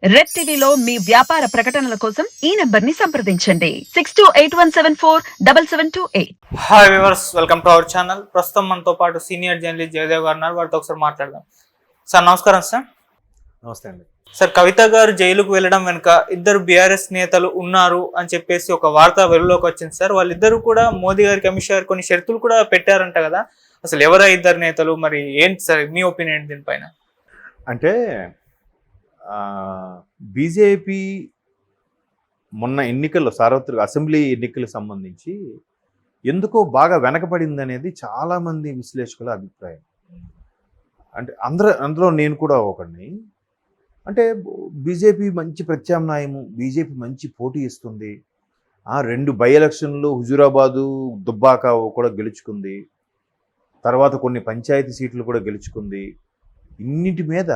Red టీవీలో మీ వ్యాపార ప్రకటనల కోసం ఈ నంబర్ ని సంప్రదించండి 6281747728. Hi viewers, welcome to our channel. ప్రస్తుతం మనతో పాటు సీనియర్ జర్నలిస్ట్ జయదేవ్ గారు ఉన్నారు. వారితో ఒకసారి మాట్లాడదాం. సార్ నమస్కారం. సార్ నమస్తే అండి. సార్, కవిత గారు జైలుకు వెళ్ళడం వెనుక ఇద్దరు బీఆర్ఎస్ నేతలు ఉన్నారు అని చెప్పేసి ఒక వార్త వెలుగులోకి వచ్చింది. సార్, వాళ్ళిద్దరు కూడా మోదీ గారికి, అమిత్ షా గారికి కొన్ని షరతులు కూడా పెట్టారంట కదా. అసలు ఎవరా ఇద్దరు నేతలు, మరి ఏంటి సార్ మీ ఒపీనియన్ దీనిపైన? అంటే బీజేపీ మొన్న ఎన్నికల్లో, సార్వత్రిక అసెంబ్లీ ఎన్నికలకు సంబంధించి ఎందుకో బాగా వెనకబడింది అనేది చాలామంది విశ్లేషకుల అభిప్రాయం. అంటే అందులో నేను కూడా ఒకడిని. అంటే బీజేపీ మంచి ప్రత్యామ్నాయము, బీజేపీ మంచి పోటీ ఇస్తుంది, 2 బై ఎలక్షన్లు హుజూరాబాదు, దుబ్బాక కూడా గెలుచుకుంది, తర్వాత కొన్ని పంచాయతీ సీట్లు కూడా గెలుచుకుంది. ఇన్నిటి మీద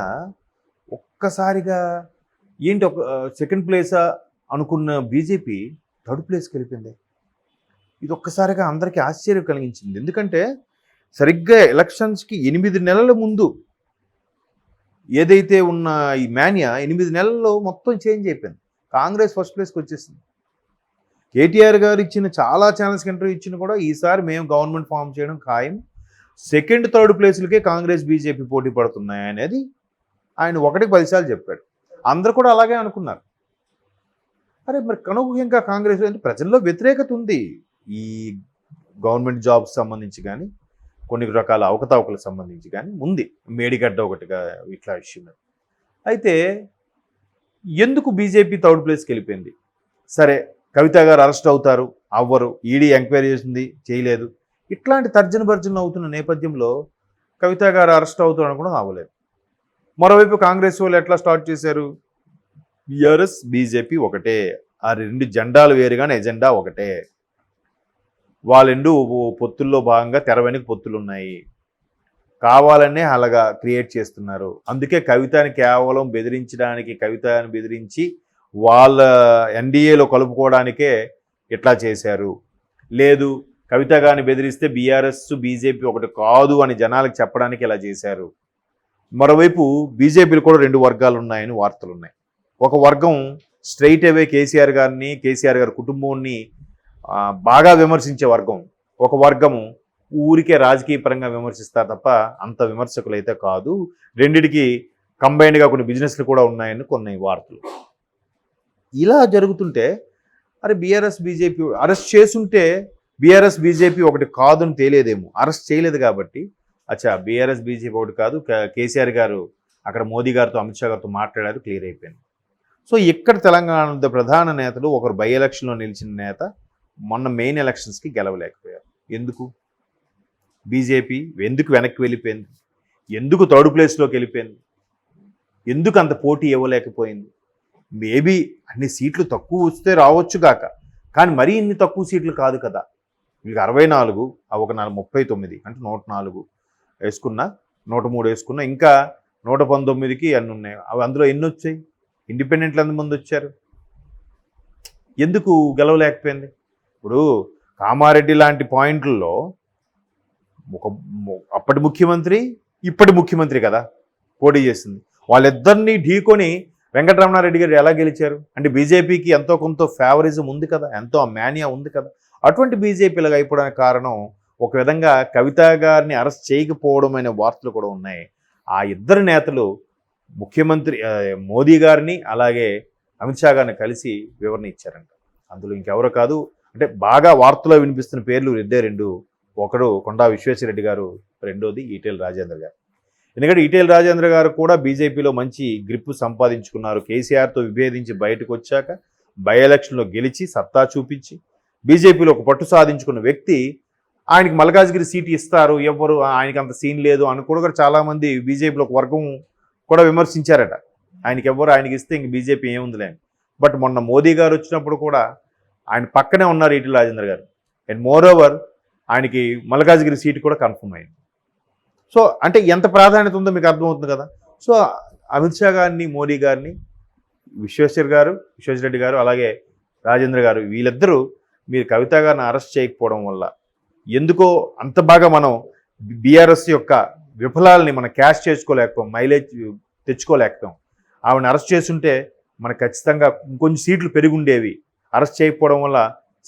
ఒక్కసారిగా ఏంటి ఒక సెకండ్ ప్లేసా అనుకున్న బీజేపీ థర్డ్ ప్లేస్కి వెళ్ళిపోయింది. ఇది ఒక్కసారిగా అందరికీ ఆశ్చర్యం కలిగించింది. ఎందుకంటే సరిగ్గా ఎలక్షన్స్కి 8 నెలల ముందు ఏదైతే ఉన్న ఈ మాన్యా 8 నెలల్లో మొత్తం చేంజ్ అయిపోయింది. కాంగ్రెస్ ఫస్ట్ ప్లేస్కి వచ్చేసింది. కేటీఆర్ గారు ఇచ్చిన చాలా ఛానల్స్కి ఇంటర్వ్యూ ఇచ్చిన కూడా ఈసారి మేము గవర్నమెంట్ ఫామ్ చేయడం ఖాయం, సెకండ్ థర్డ్ ప్లేసులకే కాంగ్రెస్ బీజేపీ పోటీ పడుతున్నాయి అనేది ఆయన 1-10 సార్లు చెప్పాడు. అందరూ కూడా అలాగే అనుకున్నారు. అరే మరి కనుక కాంగ్రెస్ అంటే ప్రజల్లో వ్యతిరేకత ఉంది ఈ గవర్నమెంట్ జాబ్స్ సంబంధించి కానీ, కొన్ని రకాల అవకతవకలకు సంబంధించి కానీ ఉంది. మేడిగడ్డ ఒకటిగా ఇట్లా విషయం. అయితే ఎందుకు బీజేపీ థర్డ్ ప్లేస్కి వెళ్ళిపోయింది? సరే, కవిత గారు అరెస్ట్ అవుతారు, అవ్వరు, ఈడీ ఎంక్వైరీ చేసింది, చేయలేదు, ఇట్లాంటి తర్జన భర్జనలు అవుతున్న నేపథ్యంలో కవిత గారు అరెస్ట్ అవుతారు అనుకోవడం అవ్వలేదు. మరోవైపు కాంగ్రెస్ వాళ్ళు ఎట్లా స్టార్ట్ చేశారు? బీఆర్ఎస్ బీజేపీ ఒకటే, ఆ 2 జెండాలు వేరు కానీ ఎజెండా ఒకటే. వాళ్ళెండు పొత్తుల్లో భాగంగా తెర వెనుక పొత్తులు ఉన్నాయి, కావాలనే అలాగా క్రియేట్ చేస్తున్నారు. అందుకే కవితని కేవలం బెదిరించడానికి, కవితని బెదిరించి వాళ్ళ ఎన్డీఏలో కలుపుకోవడానికే ఇట్లా చేశారు. లేదు, కవిత గారిని బెదిరిస్తే బీఆర్ఎస్ బీజేపీ ఒకటి కాదు అని జనాలకు చెప్పడానికి ఇలా చేశారు. మరోవైపు బీజేపీలో కూడా 2 వర్గాలు ఉన్నాయని వార్తలు ఉన్నాయి. ఒక వర్గం స్ట్రైట్ అవే కేసీఆర్ గారిని, కేసీఆర్ గారి కుటుంబాన్ని బాగా విమర్శించే వర్గం. ఒక వర్గము ఊరికే రాజకీయ పరంగా విమర్శిస్తారు తప్ప అంత విమర్శకులు అయితే కాదు. రెండిటికి కంబైన్డ్గా కొన్ని బిజినెస్లు కూడా ఉన్నాయని కొన్ని వార్తలు. ఇలా జరుగుతుంటే అరే బీఆర్ఎస్ బీజేపీ అరెస్ట్ చేసుంటే బీఆర్ఎస్ బీజేపీ ఒకటి కాదని తేలేదేమో. అరెస్ట్ చేయలేదు కాబట్టి అచ్చా బీఆర్ఎస్ బీజేపీ ఒకటి కాదు, కేసీఆర్ గారు అక్కడ మోదీ గారితో, అమిత్ షా గారితో మాట్లాడారు, క్లియర్ అయిపోయింది. సో ఇక్కడ తెలంగాణ ప్రధాన నేతలు, ఒకరు బై ఎలక్షన్లో నిలిచిన నేత మొన్న మెయిన్ ఎలక్షన్స్కి గెలవలేకపోయారు. ఎందుకు? బీజేపీ ఎందుకు వెనక్కి వెళ్ళిపోయింది? ఎందుకు థర్డ్ ప్లేస్లోకి వెళ్ళిపోయింది? ఎందుకు అంత పోటీ ఇవ్వలేకపోయింది? మేబీ అన్ని సీట్లు తక్కువ వస్తే రావచ్చు గాక, కానీ మరీ ఇన్ని తక్కువ సీట్లు కాదు కదా. వీళ్ళకి 64, ఒక 39 అంటే 104 వేసుకున్నా, 103 వేసుకున్నా, ఇంకా 119కి అన్ని ఉన్నాయి. అవి అందులో ఎన్ని వచ్చాయి? ఇండిపెండెంట్లు ఎంతమంది వచ్చారు? ఎందుకు గెలవలేకపోయింది? ఇప్పుడు కామారెడ్డి లాంటి పాయింట్లలో అప్పటి ముఖ్యమంత్రి, ఇప్పటి ముఖ్యమంత్రి కదా పోటీ చేసింది. వాళ్ళిద్దరినీ ఢీకొని వెంకటరమణారెడ్డి గారు ఎలా గెలిచారు? అంటే బీజేపీకి ఎంతో కొంత ఫేవరిజం ఉంది కదా, ఎంతో మాన్యా ఉంది కదా. అటువంటి బీజేపీలాగా అయిపోవడానికి కారణం ఒక విధంగా కవిత గారిని అరెస్ట్ చేయకపోవడం అనే వార్తలు కూడా ఉన్నాయి. ఆ ఇద్దరు నేతలు ముఖ్యమంత్రి మోదీ గారిని అలాగే అమిత్ షా గారిని కలిసి వివరణ ఇచ్చారంట. అందులో ఇంకెవరో కాదు, అంటే బాగా వార్తలో వినిపిస్తున్న పేర్లు 2. ఒకడు కొండా విశ్వేశ్వరరెడ్డి గారు, రెండోది ఈటెల రాజేందర్ గారు. ఎందుకంటే ఈటెల రాజేంద్ర గారు కూడా బీజేపీలో మంచి గ్రిప్ సంపాదించుకున్నారు. కేసీఆర్తో విభేదించి బయటకు వచ్చాక బై ఎలక్షన్లో గెలిచి సత్తా చూపించి బీజేపీలో ఒక పట్టు సాధించుకున్న వ్యక్తి. ఆయనకి మల్కాజ్గిరి సీటు ఇస్తారు, ఎవరు ఆయనకి అంత సీన్ లేదు అని కూడా చాలామంది బీజేపీలో ఒక వర్గం కూడా విమర్శించారట. ఆయనకి ఇస్తే ఇంక బీజేపీ ఏముందిలే. బట్ మొన్న మోదీ గారు వచ్చినప్పుడు కూడా ఆయన పక్కనే ఉన్నారు ఈటెల రాజేంద్ర గారు. అండ్ మోర్ ఓవర్ ఆయనకి మల్కాజ్గిరి సీటు కూడా కన్ఫర్మ్ అయింది. సో అంటే ఎంత ప్రాధాన్యత ఉందో మీకు అర్థమవుతుంది కదా. సో అమిత్ షా గారిని, మోదీ గారిని, విశ్వేశ్వరరెడ్డి గారు అలాగే రాజేంద్ర గారు, వీళ్ళిద్దరూ మీరు కవిత గారిని అరెస్ట్ చేయకపోవడం వల్ల ఎందుకో అంత బాగా మనం బీఆర్ఎస్ యొక్క విఫలాలని మనం క్యాష్ చేసుకోలేకపోయాం, మైలేజ్ తెచ్చుకోలేకపోయాం. ఆవిడని అరెస్ట్ చేస్తుంటే మనకు ఖచ్చితంగా ఇంకొంచెం సీట్లు పెరుగుండేవి, అరెస్ట్ చేయకపోవడం వల్ల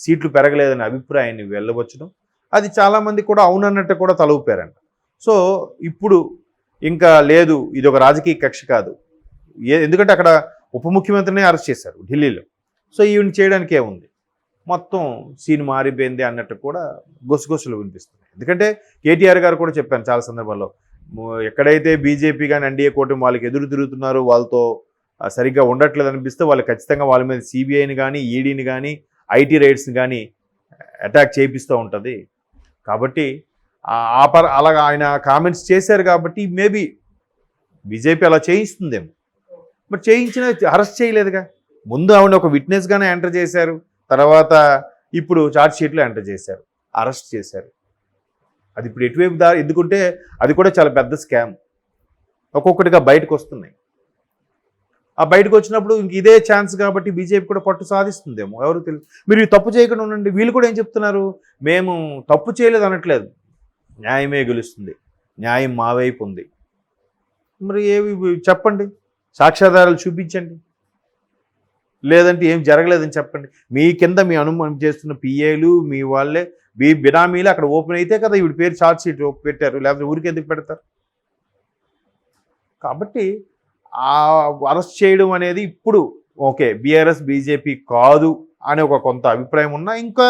సీట్లు పెరగలేదనే అభిప్రాయాన్ని వెళ్ళవచ్చును. అది చాలామంది కూడా అవునన్నట్టు కూడా తల ఊపారంట. సో ఇప్పుడు ఇంకా లేదు, ఇది ఒక రాజకీయ కక్ష కాదు, ఎందుకంటే అక్కడ ఉప ముఖ్యమంత్రిని అరెస్ట్ చేశారు ఢిల్లీలో. సో ఈవెన్ చేయడానికే ఉంది, మొత్తం సీన్ మారిపోయింది అన్నట్టు కూడా గొసగొసలు వినిపిస్తున్నాయి. ఎందుకంటే కేటీఆర్ గారు కూడా చెప్పాను చాలా సందర్భాల్లో, ఎక్కడైతే బీజేపీ కానీ ఎన్డీఏ కూటమి వాళ్ళకి ఎదురు తిరుగుతున్నారో, వాళ్ళతో సరిగ్గా ఉండట్లేదు అనిపిస్తే వాళ్ళు ఖచ్చితంగా వాళ్ళ మీద సిబిఐని కానీ ఈడీని కానీ ఐటీ రైట్స్ని కానీ అటాక్ చేయిస్తూ ఉంటుంది. కాబట్టి అలాగా ఆయన కామెంట్స్ చేశారు కాబట్టి మేబీ బీజేపీ అలా చేయిస్తుందేమో. బట్ చేయించిన అరెస్ట్ చేయలేదుగా, ముందు ఆవిడ ఒక విట్నెస్గానే ఎంటర్ చేశారు, తర్వాత ఇప్పుడు ఛార్జ్ షీట్లో ఎంటర్ చేశారు, అరెస్ట్ చేశారు. అది ఇప్పుడు ఎటువైపు దారి, ఎందుకంటే అది కూడా చాలా పెద్ద స్కామ్, ఒక్కొక్కటిగా బయటకు వస్తున్నాయి. ఆ బయటకు వచ్చినప్పుడు ఇంక ఇదే ఛాన్స్ కాబట్టి బీజేపీ కూడా పట్టు సాధిస్తుందేమో, ఎవరు తెలియదు. మీరు ఈ తప్పు చేయకుండా ఉండండి. వీళ్ళు కూడా ఏం చెప్తున్నారు, మేము తప్పు చేయలేదు అనట్లేదు, న్యాయమే గెలుస్తుంది, న్యాయం మా వైపు ఉంది. మరి ఏవి చెప్పండి, సాక్ష్యాధారాలు చూపించండి, లేదంటే ఏం జరగలేదని చెప్పండి. మీ కింద మీ అనుమానం చేస్తున్న పిఏలు మీ వాళ్ళే బినామీలు అక్కడ ఓపెన్ అయితే కదా ఈవిడ పేరు ఛార్జ్ షీట్ పెట్టారు, లేకపోతే ఊరికి ఎందుకు పెడతారు? కాబట్టి ఆ అరెస్ట్ చేయడం అనేది ఇప్పుడు ఓకే, బీఆర్ఎస్ బీజేపీ కాదు అనే ఒక కొంత అభిప్రాయం ఉన్నా ఇంకా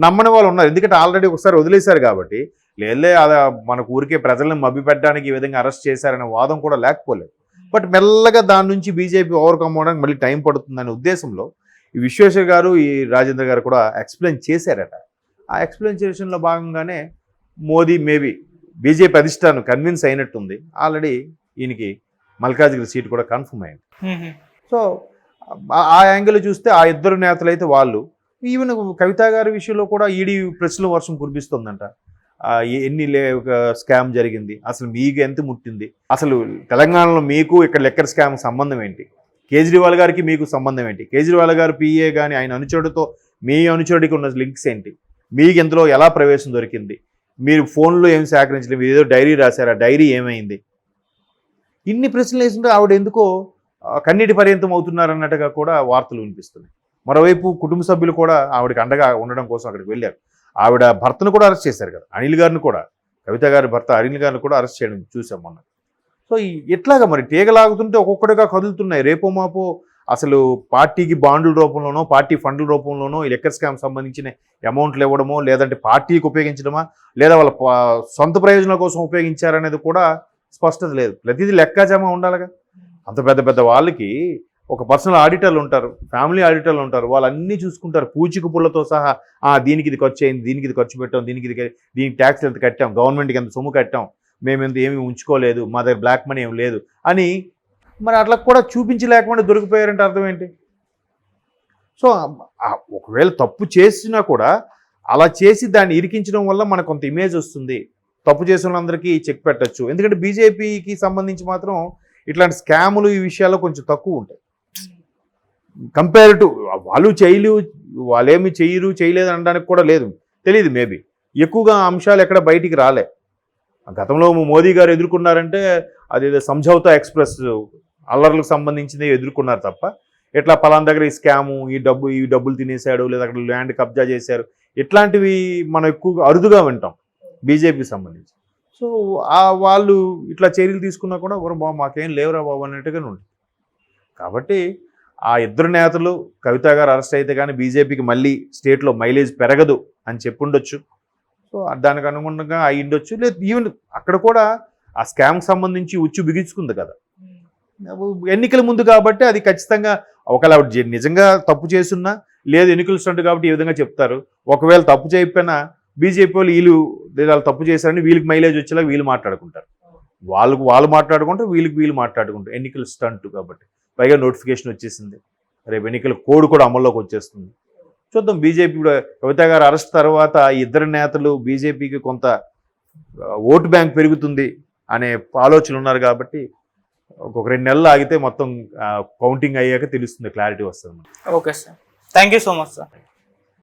నమ్మని వాళ్ళు ఉన్నారు. ఎందుకంటే ఆల్రెడీ ఒకసారి వదిలేశారు కాబట్టి, లేదే అలా మనకు ఊరికే ప్రజలను మభ్యపెట్టడానికి ఈ విధంగా అరెస్ట్ చేశారనే వాదం కూడా లేకపోలేదు. బట్ మెల్లగా దాని నుంచి బీజేపీ ఓవర్కమ్ అవ్వడానికి మళ్ళీ టైం పడుతుందనే ఉద్దేశంలో ఈ విశ్వేశ్వర్ గారు ఈ రాజేంద్ర గారు కూడా ఎక్స్ప్లెయిన్ చేశారట. ఆ ఎక్స్ప్లెయినేషన్లో భాగంగానే మోదీ మేబీ బీజేపీ అధిష్టానం కన్విన్స్ అయినట్టుంది. ఆల్రెడీ ఈయనకి మల్కాజ్గిరి సీట్ కూడా కన్ఫర్మ్ అయింది. సో ఆ యాంగిల్ చూస్తే ఆ ఇద్దరు నేతలు అయితే వాళ్ళు, ఈవెన్ కవిత గారి విషయంలో కూడా ఈడీ ప్రశ్నల వర్షం కురిపిస్తుందంట. ఎన్ని స్కామ్ జరిగింది, అసలు మీకు ఎంత ముట్టింది, అసలు తెలంగాణలో మీకు ఇక్కడ లెక్కర్ స్కామ్ సంబంధం ఏంటి, కేజ్రీవాల్ గారికి మీకు సంబంధం ఏంటి, కేజ్రీవాల్ గారు పిఏ కానీ ఆయన అనుచరుడితో మీ అనుచరుడికి ఉన్న లింక్స్ ఏంటి, మీకు ఇందులో ఎలా ప్రవేశం దొరికింది, మీరు ఫోన్లో ఏం సేకరించలేదు, ఏదో డైరీ రాశారా, డైరీ ఏమైంది, ఇన్ని ప్రశ్నలు వేస్తుంటే ఆవిడ ఎందుకో కన్నీటి పర్యంతం అవుతున్నారన్నట్టుగా కూడా వార్తలు వినిపిస్తున్నాయి. మరోవైపు కుటుంబ సభ్యులు కూడా ఆవిడకి అండగా ఉండడం కోసం అక్కడికి వెళ్ళారు. ఆవిడ భర్తను కూడా అరెస్ట్ చేశారు కదా, అనిల్ గారిని కూడా, కవిత గారి భర్త అనిల్ గారిని కూడా అరెస్ట్ చేయడం చూసాం మొన్న. సో ఎట్లాగా మరి తీగలాగుతుంటే ఒక్కొక్కటిగా కదులుతున్నాయి. రేపో మాపో అసలు పార్టీకి బాండ్ల రూపంలోనో పార్టీ ఫండ్ల రూపంలోనో ఈ లెక్కర్ స్కామ్ సంబంధించిన అమౌంట్లు ఇవ్వడమో, లేదంటే పార్టీకి ఉపయోగించడమా, లేదా వాళ్ళ సొంత ప్రయోజనాల కోసం ఉపయోగించారనేది కూడా స్పష్టత లేదు. ప్రతిదీ లెక్కాజామా ఉండాలిగా. అంత పెద్ద పెద్ద వాళ్ళకి ఒక పర్సనల్ ఆడిటర్లు ఉంటారు, ఫ్యామిలీ ఆడిటర్లు ఉంటారు, వాళ్ళన్నీ చూసుకుంటారు పూచిక పుల్లతో సహా. దీనికి ఇది ఖర్చు అయింది, దీనికి ఇది ఖర్చు పెట్టాం, దీనికి ట్యాక్స్ ఎంత కట్టాం, గవర్నమెంట్కి ఎంత సొమ్ము కట్టాం, మేము ఎంత ఏమీ ఉంచుకోలేదు, మా దగ్గర బ్లాక్ మనీ ఏం లేదు అని మరి అట్లా కూడా చూపించలేకుండా దొరికిపోయారంటే అర్థం ఏంటి? సో ఒకవేళ తప్పు చేసినా కూడా అలా చేసి దాన్ని ఇరికించడం వల్ల మనకు కొంత ఇమేజ్ వస్తుంది, తప్పు చేసిన వాళ్ళందరికీ చెక్ పెట్టచ్చు. ఎందుకంటే బీజేపీకి సంబంధించి మాత్రం ఇట్లాంటి స్కాములు ఈ విషయాల్లో కొంచెం తక్కువ ఉంటాయి కంపేర్ టు వాళ్ళు వాళ్ళేమి చేయలేదు అనడానికి కూడా లేదు, తెలియదు. మేబీ ఎక్కువగా అంశాలు ఎక్కడ బయటికి రాలే. గతంలో మోదీ గారు ఎదుర్కొన్నారంటే అదేదో సంఝౌతా ఎక్స్ప్రెస్ అల్లర్లకు సంబంధించింది ఎదుర్కొన్నారు తప్ప, ఎట్లా పలానా దగ్గర ఈ స్కాము, ఈ డబ్బులు తినేశాడు, లేదా అక్కడ ల్యాండ్ కబ్జా చేశారు, ఇట్లాంటివి మనం ఎక్కువగా అరుదుగా వింటాం బీజేపీకి సంబంధించి. సో వాళ్ళు ఇట్లా చర్యలు తీసుకున్నా కూడా బాబు మాకేం లేవురా బాబు అన్నట్టుగానే ఉంటుంది. కాబట్టి ఆ ఇద్దరు నేతలు కవిత గారు అరెస్ట్ అయితే కానీ బీజేపీకి మళ్ళీ స్టేట్లో మైలేజ్ పెరగదు అని చెప్పుండొచ్చు. సో దానికి అనుగుణంగా అయి ఉండొచ్చు. లేదు ఈవెన్ అక్కడ కూడా ఆ స్కామ్కి సంబంధించి ఉచ్చు బిగించుకుంది కదా ఎన్నికల ముందు కాబట్టి, అది ఖచ్చితంగా ఒకవేళ నిజంగా తప్పు చేస్తున్నా లేదు ఎన్నికలు స్టంట్ కాబట్టి ఈ విధంగా చెప్తారు. ఒకవేళ తప్పు చేయకపోయినా బీజేపీ వాళ్ళు వాళ్ళు తప్పు చేశారని వీళ్ళకి మైలేజ్ వచ్చేలా వీళ్ళు మాట్లాడుకుంటారు, వాళ్ళు మాట్లాడుకుంటారు, వీళ్ళు మాట్లాడుకుంటారు. ఎన్నికల స్టంట్ కాబట్టి పైగా నోటిఫికేషన్ వచ్చేసింది, రేపు ఎన్నికల కోడ్ కూడా అమల్లోకి వచ్చేస్తుంది. చూద్దాం. బీజేపీ కూడా కవిత గారు అరెస్ట్ తర్వాత ఇద్దరు నేతలు బీజేపీకి కొంత ఓటు బ్యాంక్ పెరుగుతుంది అనే ఆలోచనలు ఉన్నారు కాబట్టి ఒక 2 నెలలు ఆగితే మొత్తం కౌంటింగ్ అయ్యాక తెలుస్తుంది, క్లారిటీ వస్తుంది. Okay sir, thank you so much sir.